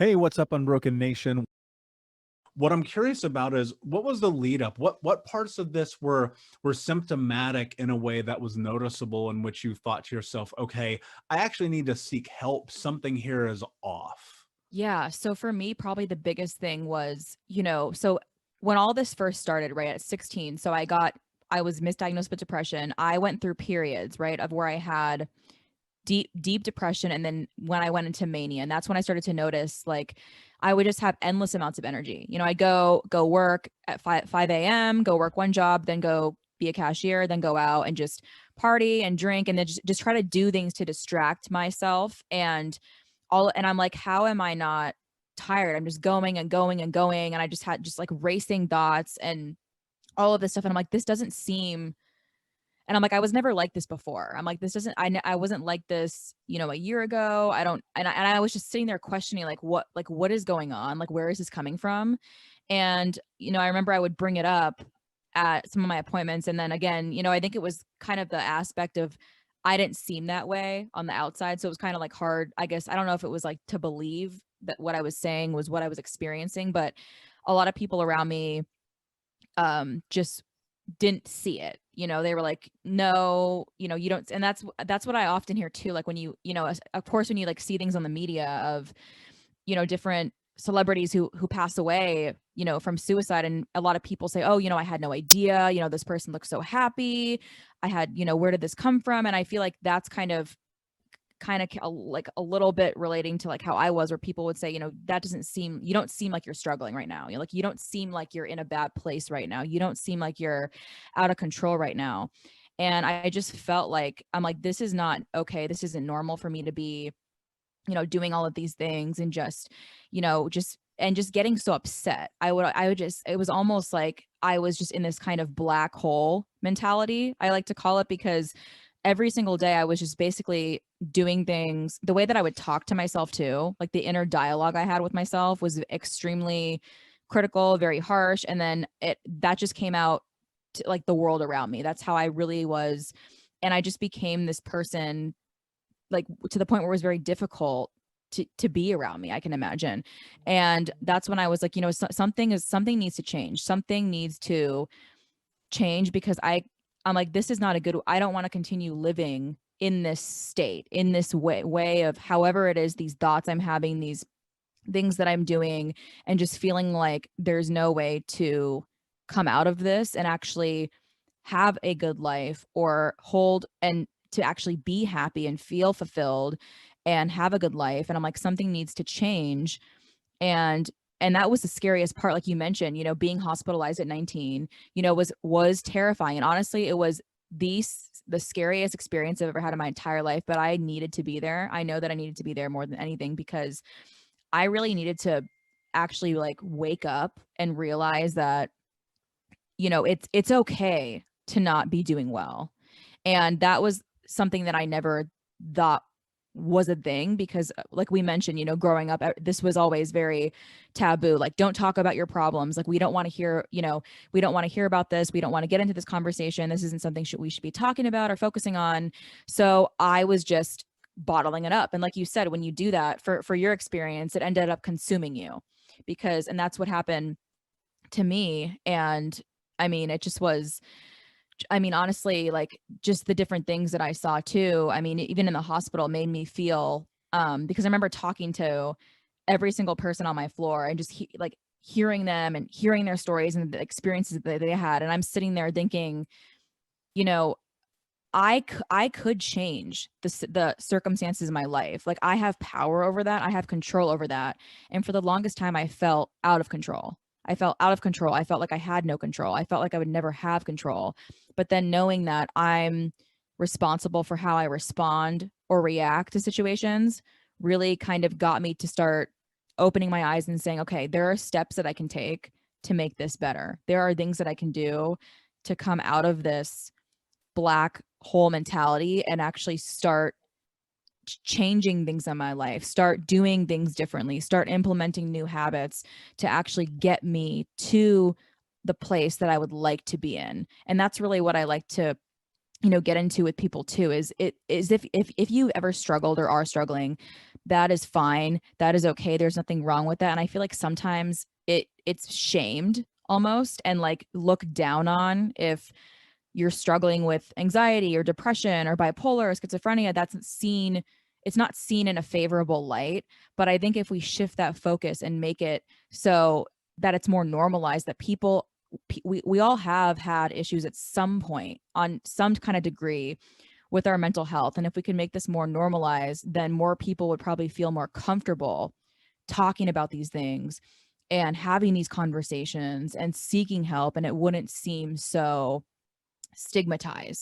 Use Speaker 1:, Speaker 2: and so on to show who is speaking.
Speaker 1: Hey, what's up, Unbroken Nation? What I'm curious about is what was the lead up? What parts of this were symptomatic in a way that was noticeable in which you thought to yourself, okay, I actually need to seek help. Something here is off.
Speaker 2: Yeah. So for me, probably the biggest thing was, so when all this first started, right at 16, I was misdiagnosed with depression. I went through periods, right, of where I had deep depression. And then when I went into mania, and that's when I started to notice, like, I would just have endless amounts of energy. I'd go work at 5 a.m., go work one job, then go be a cashier, then go out and just party and drink, and then just try to do things to distract myself. And I'm like, how am I not tired? I'm just going and going and going. And I just had just like racing thoughts and all of this stuff. And I'm like, this doesn't seem, and I'm like, I was never like this before. I'm like, this doesn't, I wasn't like this, a year ago. I don't, and I was just sitting there questioning, what is going on? Like, where is this coming from? And, I remember I would bring it up at some of my appointments. And then again, I think it was kind of the aspect of, I didn't seem that way on the outside. So it was kind of like hard, I guess. I don't know if it was like to believe that what I was saying was what I was experiencing, but a lot of people around me just didn't see it. They were like, no, you don't. And that's what I often hear too. Like when of course, when you like see things on the media of, different celebrities who pass away, from suicide, and a lot of people say, oh, I had no idea, this person looks so happy. I had, where did this come from? And I feel like that's kind of like a little bit relating to like how I was, where people would say, that doesn't seem, you don't seem like you're struggling right now. Like, you don't seem like you're in a bad place right now. You don't seem like you're out of control right now. And I just felt like, I'm like, this is not okay. This isn't normal for me to be, doing all of these things and just getting so upset. I would just, it was almost like I was just in this kind of black hole mentality, I like to call it, because every single day I was just basically doing things the way that I would talk to myself too. Like the inner dialogue I had with myself was extremely critical, very harsh. And then that just came out to like the world around me. That's how I really was. And I just became this person, like, to the point where it was very difficult to be around me, I can imagine. And that's when I was like, something needs to change. Something needs to change, because I'm like, this is not a good, I don't want to continue living in this state, in this way of however it is, these thoughts I'm having, these things that I'm doing, and just feeling like there's no way to come out of this and actually have a good life, or hold and to actually be happy and feel fulfilled and have a good life. And I'm like, something needs to change. And and that was the scariest part, like you mentioned, being hospitalized at 19, was terrifying. And honestly, it was the scariest experience I've ever had in my entire life. But I needed to be there. I know that I needed to be there more than anything, because I really needed to actually like wake up and realize that, it's okay to not be doing well. And that was something that I never thought was a thing, because like we mentioned, growing up, this was always very taboo. Like, don't talk about your problems. Like, we don't want to hear, we don't want to hear about this. We don't want to get into this conversation. This isn't something we should be talking about or focusing on. So I was just bottling it up. And like you said, when you do that, for your experience, it ended up consuming you, and that's what happened to me. And I mean, it just was, I mean, honestly, like, just the different things that I saw too. I mean, even in the hospital made me feel, because I remember talking to every single person on my floor, and just like hearing them and hearing their stories and the experiences that they had. And I'm sitting there thinking, you know, I could change the circumstances of my life. Like, I have power over that. I have control over that. And for the longest time, I felt out of control. I felt out of control. I felt like I had no control. I felt like I would never have control. But then knowing that I'm responsible for how I respond or react to situations really kind of got me to start opening my eyes and saying, okay, there are steps that I can take to make this better. There are things that I can do to come out of this black hole mentality and actually start changing things in my life, start doing things differently, start implementing new habits to actually get me to the place that I would like to be in. And that's really what I like to, get into with people too, is if you ever struggled or are struggling, that is fine. That is okay. There's nothing wrong with that. And I feel like sometimes it's shamed almost and like looked down on if you're struggling with anxiety or depression or bipolar or schizophrenia. It's not seen in a favorable light. But I think if we shift that focus and make it so that it's more normalized, that we all have had issues at some point on some kind of degree with our mental health. And if we can make this more normalized, then more people would probably feel more comfortable talking about these things and having these conversations and seeking help. And it wouldn't seem so stigmatized.